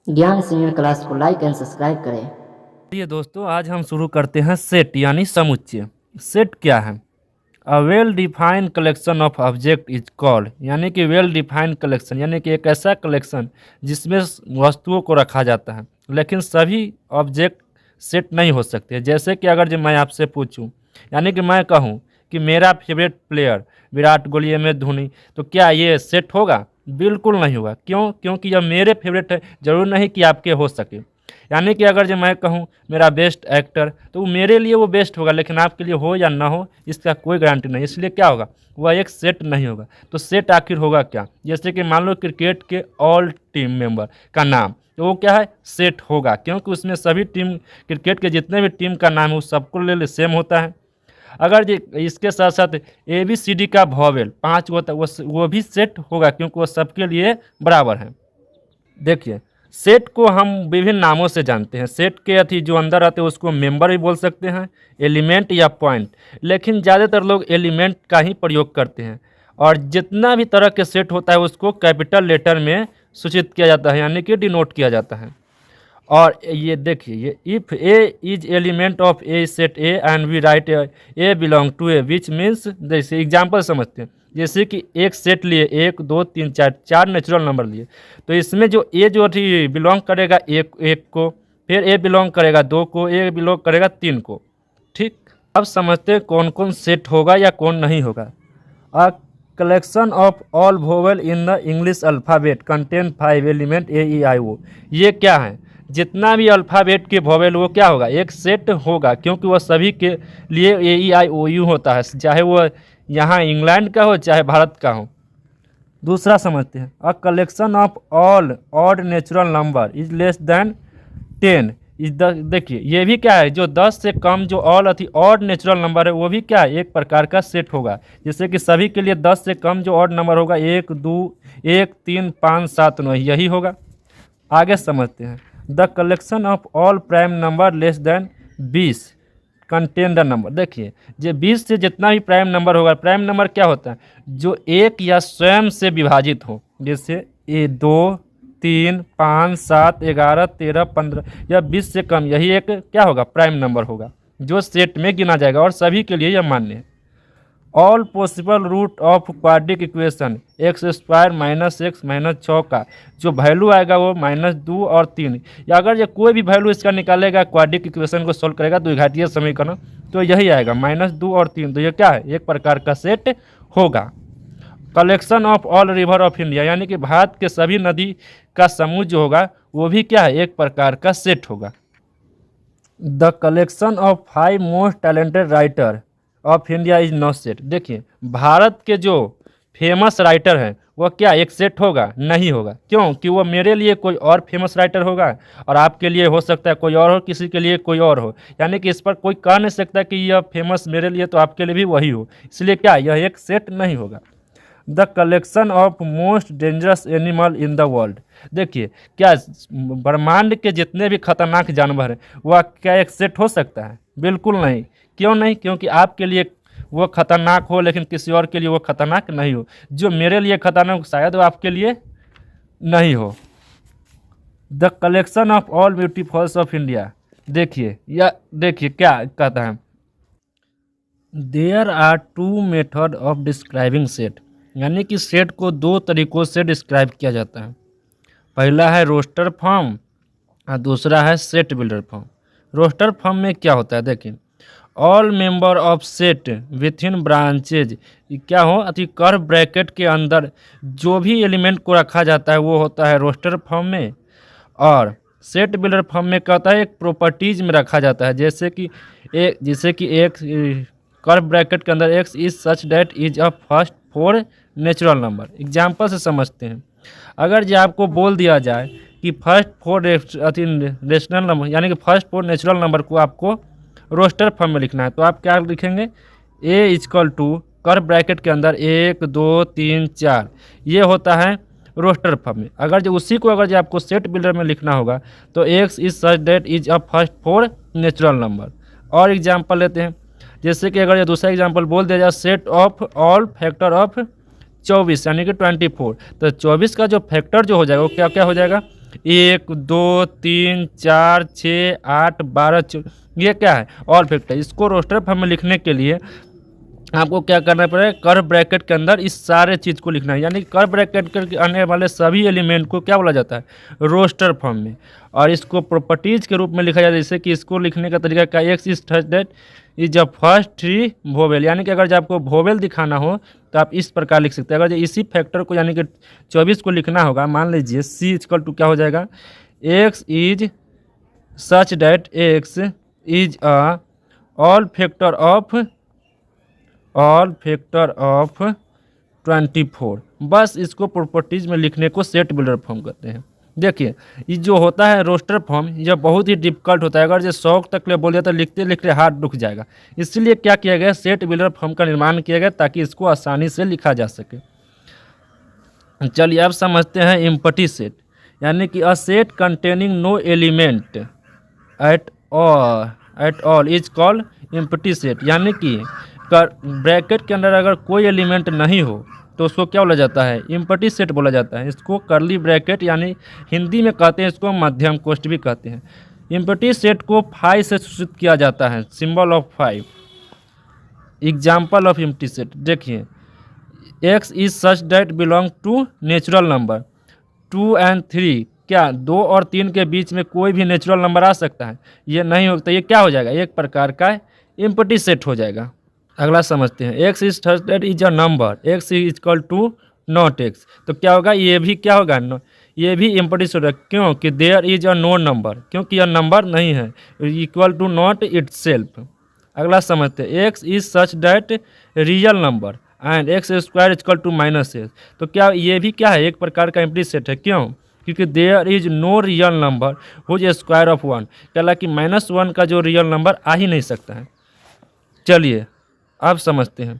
ज्ञान senior class को like and subscribe करें। चलिए दोस्तों, आज हम शुरू करते हैं सेट यानी समुच्चय। सेट क्या है? A well defined collection of object is called, यानी कि वेल डिफाइंड कलेक्शन यानी कि एक ऐसा कलेक्शन जिसमें वस्तुओं को रखा जाता है, लेकिन सभी ऑब्जेक्ट सेट नहीं हो सकते। जैसे कि अगर जो मैं आपसे पूछूं, यानी कि मैं कहूं कि मेरा favourite player Virat Kohli M S Dhoni, तो क्या ये सेट होगा? बिल्कुल नहीं होगा। क्यों? क्योंकि यह मेरे फेवरेट है, जरूर नहीं कि आपके हो सके। यानी कि अगर जो मैं कहूँ मेरा बेस्ट एक्टर, तो वो मेरे लिए वो बेस्ट होगा, लेकिन आपके लिए हो या ना हो इसका कोई गारंटी नहीं। इसलिए क्या होगा, वह एक सेट नहीं होगा। तो सेट आखिर होगा क्या? जैसे कि मान लो क्रिकेट के ऑल टीम मेंबर का नाम, तो वो क्या है, सेट होगा, क्योंकि उसमें सभी टीम, क्रिकेट के जितने भी टीम का नाम है वो सबको ले सेम होता है। अगर ये इसके साथ साथ ए बी सी डी का वॉवेल 5 होता है, वो भी सेट होगा, क्योंकि वो सबके लिए बराबर है। देखिए, सेट को हम विभिन्न नामों से जानते हैं। सेट के अथी जो अंदर आते हैं उसको मेंबर भी बोल सकते हैं, एलिमेंट या पॉइंट, लेकिन ज़्यादातर लोग एलिमेंट का ही प्रयोग करते हैं। और जितना भी तरह के सेट होता है उसको कैपिटल लेटर में सूचित किया जाता है, यानी कि डिनोट किया जाता है। और ये देखिए, ये if a is element of a set A and we write a belong to A, which means, जैसे एग्जाम्पल समझते हैं, जैसे कि एक सेट लिए, 1 2 3 4 4 नेचुरल नंबर लिए, तो इसमें जो ए जो थी बिलोंग करेगा एक को, फिर ए बिलोंग करेगा 2 को, ए बिलोंग करेगा 3 को। ठीक, अब समझते हैं कौन कौन सेट होगा या कौन नहीं होगा। A collection of all vowel in the English alphabet contain 5 element A E I O. ये क्या है? जितना भी अल्फ़ाबेट के वोवेल वो क्या होगा, एक सेट होगा, क्योंकि वह सभी के लिए ए ई आई ओ यू होता है, चाहे वो यहाँ इंग्लैंड का हो चाहे भारत का हो। दूसरा समझते हैं, अ collection of all odd natural number is less then 10 is the. देखिए, ये भी क्या है, जो 10 से कम जो ऑल अथी ऑड नेचुरल नंबर है वो भी क्या है, एक प्रकार का सेट होगा। जैसे कि सभी के लिए 10 से कम जो ऑड नंबर होगा 1 2 1 3 5 7 9 यही होगा। आगे समझते हैं, the collection of all prime number less than 20 contain the number. देखिए, जो 20 से जितना भी प्राइम नंबर होगा, प्राइम नंबर क्या होता है, जो एक या स्वयं से विभाजित हो, जैसे ए 2 3 5 7 11 13 15 या 20 से कम, यही एक क्या होगा, प्राइम नंबर होगा, जो सेट में गिना जाएगा और सभी के लिए यह मान्य है। All possible root of quadratic equation x square minus x minus 6 का जो वैल्यू आएगा वो -2 और 3, या अगर ये कोई भी वैल्यू इसका निकालेगा, क्वाड्रिक इक्वेशन को सोल्व करेगा द्विघातीय समीकरण, तो यही आएगा -2 और 3। तो ये क्या है, एक प्रकार का सेट होगा। Collection of all river of India, यानी कि भारत के सभी नदी का समूह जो होगा वो भी क्या है, एक प्रकार का सेट होगा। The collection of 5 most talented writer of India is not set. देखिए, भारत के जो फेमस राइटर हैं वह क्या एक सेट होगा? नहीं होगा। क्यों? कि वो मेरे लिए कोई और फेमस राइटर होगा और आपके लिए हो सकता है कोई और हो, किसी के लिए कोई और हो, यानी कि इस पर कोई कह नहीं सकता कि यह फेमस मेरे लिए तो आपके लिए भी वही हो, इसलिए क्या यह एक सेट नहीं होगा। The collection of most dangerous animal in the world. देखिए, क्या ब्रह्मांड के जितने भी खतरनाक जानवर हैं वह क्या एक सेट हो सकता है? बिल्कुल नहीं। क्यों नहीं? क्योंकि आपके लिए वो खतरनाक हो लेकिन किसी और के लिए वो खतरनाक नहीं हो। जो मेरे लिए खतरनाक शायद वो आपके लिए नहीं हो। The collection of all beautifuls of India. देखिए, या देखिए क्या कहता है, there are 2 method of describing set, यानी कि सेट को 2 तरीक़ों से डिस्क्राइब किया जाता है। पहला है रोस्टर फॉर्म और दूसरा है set builder form. Roster form में क्या होता है, देखिए, all member of set within branches, क्या हो अति कर्व ब्रैकेट के अंदर जो भी एलिमेंट को रखा जाता है वो होता है रोस्टर फॉर्म में। और सेट बिल्डर फॉर्म में क्या होता है, एक प्रॉपर्टीज में रखा जाता है, जैसे कि एक कर्व ब्रैकेट के अंदर x is such that is a first 4 natural number. Example से समझते हैं, अगर जो आपको बोल दिया जाए कि फर्स्ट 4 रेशनल नंबर, यानी कि फर्स्ट 4 नेचुरल नंबर को आपको रोस्टर फॉर्म में लिखना है, तो आप क्या लिखेंगे, ए इक्वल टू कर्व ब्रैकेट के अंदर 1 2 3 4, ये होता है रोस्टर फॉर्म में। अगर जो उसी को अगर जो आपको सेट बिल्डर में लिखना होगा तो x is such that is a first 4 natural number. और एग्जाम्पल लेते हैं, जैसे कि अगर ये दूसरा एग्जाम्पल बोल दिया जाए, set of all factor of 24 यानी कि 24, तो 24 का जो फैक्टर जो हो जाएगा वो क्या क्या हो जाएगा, 1 2 3 4 6 8 12 ये क्या है? All factor. इसको रोस्टर फॉर्म में लिखने के लिए आपको क्या करना पड़ेगा? कर्व ब्रैकेट के अंदर इस सारे चीज़ को लिखना है, यानी कर्व ब्रैकेट के आने वाले सभी एलिमेंट को क्या बोला जाता है? रोस्टर फॉर्म में। और इसको प्रॉपर्टीज के रूप में लिखा जाता है, जैसे कि इसको लिखने का तरीका क्या? X is such that is the first three vowel, यानी कि अगर जब आपको वोवेल दिखाना हो तो आप इस प्रकार लिख सकते हैं। अगर इसी फैक्टर को यानी कि 24 को लिखना होगा, मान लीजिए सी इक्वल टू क्या हो जाएगा? X is such that x is a all factor of 24। बस इसको प्रॉपर्टीज में लिखने को सेट बिल्डर फॉर्म कहते हैं। देखिए ये जो होता है रोस्टर फॉर्म, यह बहुत ही डिफिकल्ट होता है। अगर जो 100 तक ले बोल दिया तो लिखते लिखते हाथ दुख जाएगा। इसलिए क्या किया गया? सेट बिल्डर फॉर्म का निर्माण किया गया ताकि इसको आसानी से लिखा जा सके। चलिए अब समझते हैं एम्प्टी सेट, यानी कि a set containing no element at all is called empty set, यानी कि ब्रैकेट के अंदर अगर कोई एलिमेंट नहीं हो तो उसको क्या बोला जाता है? एम्प्टी सेट बोला जाता है। इसको कर्ली ब्रैकेट यानी हिंदी में कहते हैं, इसको मध्यम कोष्ठ भी कहते हैं। एम्प्टी सेट को 5 से सूचित किया जाता है, symbol of 5। Example of empty set देखिए, x is such that belong to natural number 2 and 3। क्या 2 और 3 के बीच में कोई भी नेचुरल नंबर आ सकता है? ये नहीं होता, तो ये क्या हो जाएगा? एक प्रकार का एम्प्टी सेट हो जाएगा। अगला समझते हैं, x is such that is a number x is equal to not x. तो क्या होगा? ये भी क्या होगा? ये भी एम्प्टी सेट होगा। क्यों? कि there is a no number, क्योंकि यह नंबर नहीं है, इक्वल टू नॉट इटसेल्फ। अगला समझते हैं, x is such that real number and x square equal to minus x. तो क्या ये भी क्या है? एक प्रकार का एम्प्टी सेट है। क्यों? क्योंकि there is no real number whose square of 1, कहला कि -1 का जो रियल नंबर आ ही नहीं सकता है। चलिए अब समझते हैं,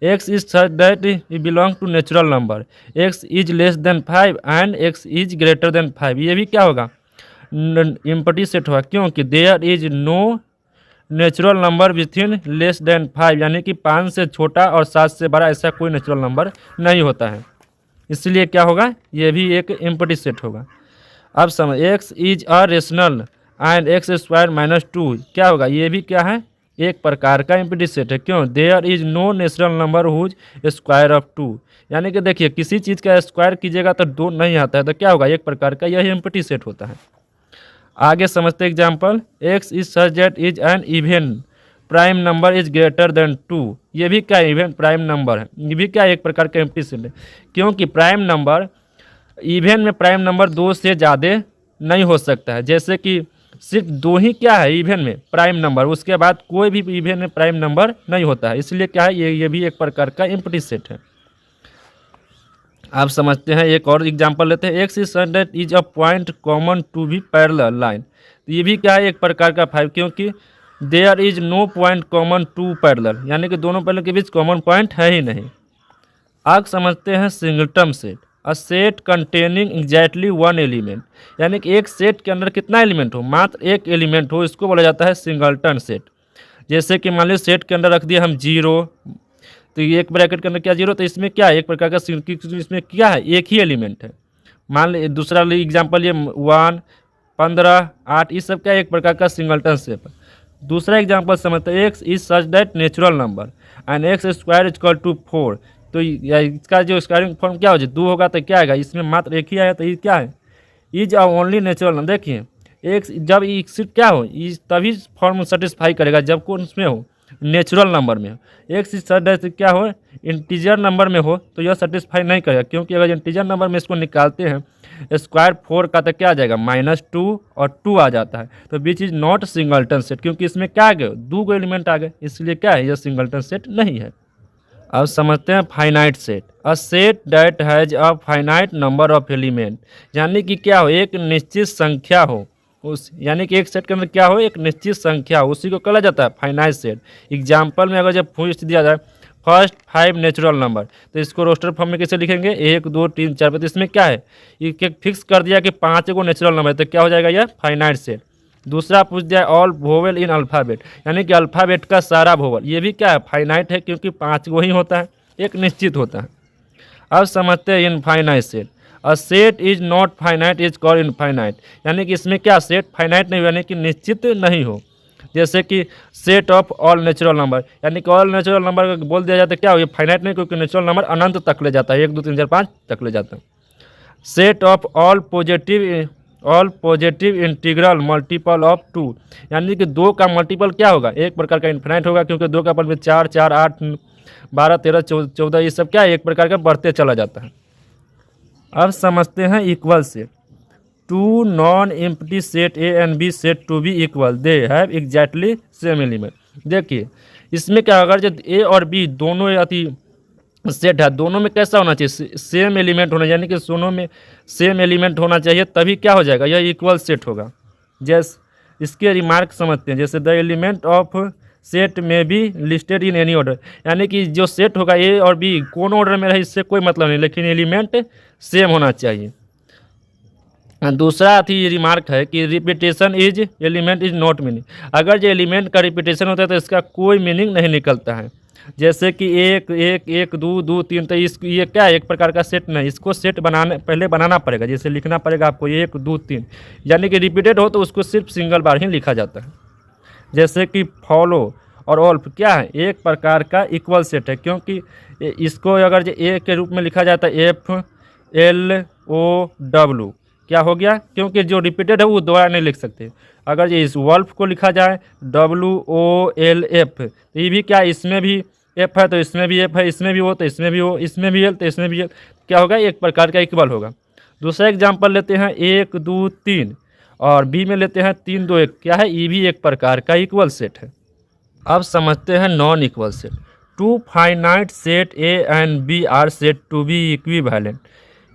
x is such that e belong to natural number x is less than 5 and x is greater than 5। ये भी क्या होगा? एम्प्टी सेट होगा। क्योंकि there is no natural number within less than 5, यानी कि 5 से छोटा और 7 से बड़ा ऐसा कोई नेचुरल नंबर नहीं होता है। इसलिए क्या होगा? ये भी एक एम्प्टी सेट होगा। अब समझ, x is a rational and x square -2 क्या होगा? ये भी क्या है? एक प्रकार का एम्प्टी सेट है। क्यों? There is no natural number whose square of 2, यानी कि देखिए किसी चीज़ का स्क्वायर कीजिएगा तो 2 नहीं आता है, तो क्या होगा? एक प्रकार का यही एम्प्टी सेट होता है। आगे समझते example, x is such that is an even prime number is greater then 2। ये भी क्या? इवन प्राइम नंबर है। ये भी क्या? एक प्रकार का एम्प्टी सेट है। क्योंकि प्राइम नंबर इवन में प्राइम नंबर 2 से ज़्यादा नहीं हो सकता है। जैसे कि सिर्फ 2 ही क्या है इवन में प्राइम नंबर, उसके बाद कोई भी इवन में प्राइम नंबर नहीं होता है। इसलिए क्या है? ये भी एक प्रकार का एम्प्टी सेट है। आप समझते हैं, एक और एग्जांपल लेते हैं, x is such that is a point common to be parallel line. तो ये भी क्या है? एक प्रकार का 5, क्योंकि there is no point common to parallel, यानी कि दोनों पैरेलल के बीच कॉमन पॉइंट है ही नहीं। आगे समझते हैं सिंगलटन सेट, अ सेट कंटेनिंग एग्जैक्टली 1 एलिमेंट, यानी कि एक सेट के अंदर कितना एलिमेंट हो? मात्र एक एलिमेंट हो, इसको बोला जाता है सिंगलटन सेट। जैसे कि मान लीजिए सेट के अंदर रख दिया हम 0, तो ये एक ब्रैकेट के अंदर क्या 0, तो इसमें क्या है? एक प्रकार का इसमें क्या है? एक ही एलिमेंट है। मान ली दूसरा एग्जाम्पल ये 1 15 8, इस सब क्या एक प्रकार का सिंगलटन सेट है। दूसरा एग्जाम्पल समझते हैं, x is such that natural number and x square equal to 4। तो इसका जो स्क्वायरिंग फॉर्म क्या हो जाए? 2 होगा तो क्या आएगा? इसमें मात्र एक ही आया, तो ये क्या है? Is a only natural number. देखिए एक जब एक्सिट क्या हो, तभी फॉर्म सेटिस्फाई करेगा जब कौन उसमें हो? नेचुरल नंबर में हो। एक्स इज सच दैट क्या हो? इंटीजर नंबर में हो तो यह सेटिस्फाई नहीं करेगा, क्योंकि अगर इंटीजर नंबर में इसको निकालते हैं स्क्वायर 4 का तो क्या आ जाएगा? -2 और 2 आ जाता है, तो बीच इज नॉट सिंगलटन सेट, क्योंकि इसमें क्या आ गए? 2 एलिमेंट आ गए, इसलिए क्या है? यह सिंगलटन सेट नहीं है। अब समझते हैं finite set, a set that has a finite number of element, यानी कि क्या हो? एक निश्चित संख्या हो उस, यानी कि एक सेट के अंदर क्या हो? एक निश्चित संख्या हो, उसी को कहा जाता है फाइनाइट सेट। एग्जाम्पल में अगर जब पूछ दिया जाए फर्स्ट 5 नेचुरल नंबर, तो इसको रोस्टर फॉर्म में कैसे लिखेंगे? 1 2 3 4, तो इसमें क्या है? एक फिक्स कर दिया कि 5 को नेचुरल नंबर है, तो क्या हो जाएगा? यह फाइनाइट सेट। दूसरा पूछ दिया ऑल वोवेल इन अल्फ़ाबेट, यानी कि अल्फ़ाबेट का सारा वोवेल, ये भी क्या है? फाइनाइट है, क्योंकि 5 को ही होता है, एक निश्चित होता है। अब समझते हैं infinite set, a set is not finite is called infinite, यानी कि इसमें क्या सेट फाइनाइट नहीं हो यानी कि निश्चित नहीं हो। जैसे कि set of all natural number, यानी कि ऑल नेचुरल नंबर बोल दिया जाता है क्या हो, ये फाइनाइट नहीं, क्योंकि नेचुरल नंबर अनंत तक ले जाता है, 1 2 3 4 5 तक ले जाता है। Set of all positive integral multiple of 2, यानी कि 2 का मल्टीपल क्या होगा, एक प्रकार का इन्फिनाइट होगा, क्योंकि 2 का पल 4 4 8 12 13 14 ये सब क्या है, एक प्रकार का बढ़ते चला जाता है। अब समझते हैं equal set. Two non empty set A and B set to be equal, they have exactly same element. देखिए इसमें क्या होगा, जब ए और बी दोनों अति सेट है, दोनों में कैसा होना चाहिए, सेम एलिमेंट होना, यानी कि दोनों में सेम एलिमेंट होना चाहिए, तभी क्या हो जाएगा, यह इक्वल सेट होगा। जैसे इसके रिमार्क समझते हैं, जैसे द एलिमेंट ऑफ सेट में be listed in any order, यानी कि जो सेट होगा ए और बी कौन ऑर्डर में रहे इससे कोई मतलब नहीं, लेकिन एलिमेंट सेम होना चाहिए। दूसरा अथी रिमार्क है कि repetition is element is not meaning, अगर जो एलिमेंट का रिपीटेशन होता है तो इसका कोई मीनिंग नहीं निकलता है। जैसे कि एक एक एक दो दो तीन, तो इस ये क्या है, एक प्रकार का सेट नहीं, इसको सेट बनाने पहले बनाना पड़ेगा, जैसे लिखना पड़ेगा आपको 1 2 3, यानी कि रिपीटेड हो तो उसको सिर्फ सिंगल बार ही लिखा जाता है। जैसे कि फॉलो और ऑल क्या है, एक प्रकार का इक्वल सेट है, क्योंकि इसको अगर जो ए के रूप में लिखा जाता है FLOW क्या हो गया, क्योंकि जो रिपीटेड है वो दोबारा नहीं लिख सकते। अगर ये इस वॉल्फ को लिखा जाए WOLF, तो ये भी क्या, इसमें भी एफ है तो इसमें भी एफ है, इसमें भी हो तो इसमें भी हो, इसमें भी एल तो इसमें भी एल, क्या होगा, एक प्रकार का इक्वल होगा। दूसरा एग्जाम्पल लेते हैं 1 2 3 और बी में लेते हैं 3 2 1, क्या है, ये भी एक प्रकार का इक्वल सेट है। अब समझते हैं non equal set. Two finite set A and B are set to be equivalent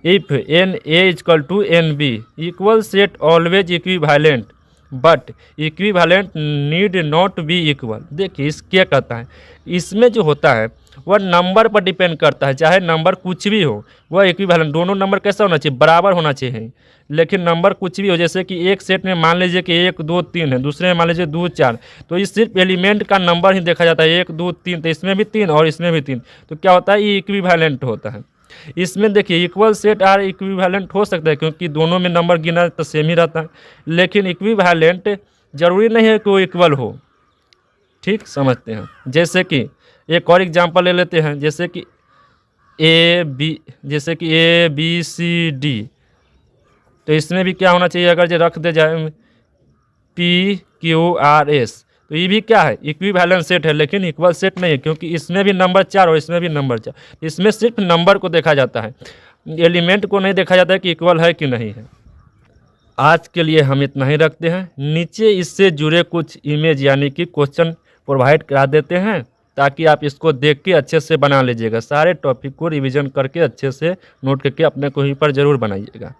if n A equal to n B, equal set always equivalent but equivalent need not be equal. देखिए इस क्या कहता है, इसमें जो होता है वह नंबर पर डिपेंड करता है, चाहे नंबर कुछ भी हो, वह इक्विवेलेंट, दोनों नंबर कैसा होना चाहिए, बराबर होना चाहिए। लेकिन नंबर कुछ भी हो, जैसे कि एक सेट में मान लीजिए कि 1 2 3 है, दूसरे में मान लीजिए 2 4, तो इस सिर्फ एलिमेंट का नंबर ही देखा जाता है, 1 2 3, तो इसमें भी 3 और इसमें भी 3, तो क्या होता है, ये इक्विवेलेंट होता है। इसमें देखिए इक्वल सेट आर इक्विवेलेंट हो सकता है, क्योंकि दोनों में नंबर गिना तो सेम ही रहता है, लेकिन इक्विवेलेंट जरूरी नहीं है कि वो इक्वल हो। ठीक समझते हैं। जैसे कि एक और एग्जांपल ले लेते हैं, जैसे कि ए बी सी डी, तो इसमें भी क्या होना चाहिए, अगर जो रख दे जाए PQRS, तो ये भी क्या है, इक्विवेलेंट सेट है, लेकिन इक्वल सेट नहीं है, क्योंकि इसमें भी नंबर 4 और इसमें भी नंबर 4, इसमें सिर्फ नंबर को देखा जाता है, एलिमेंट को नहीं देखा जाता है कि इक्वल है कि नहीं है। आज के लिए हम इतना ही रखते हैं। नीचे इससे जुड़े कुछ इमेज यानी कि क्वेश्चन प्रोवाइड करा देते हैं, ताकि आप इसको देख के अच्छे से बना लीजिएगा। सारे टॉपिक को रिवीजन करके अच्छे से नोट करके अपने कोई पर ज़रूर बनाइएगा।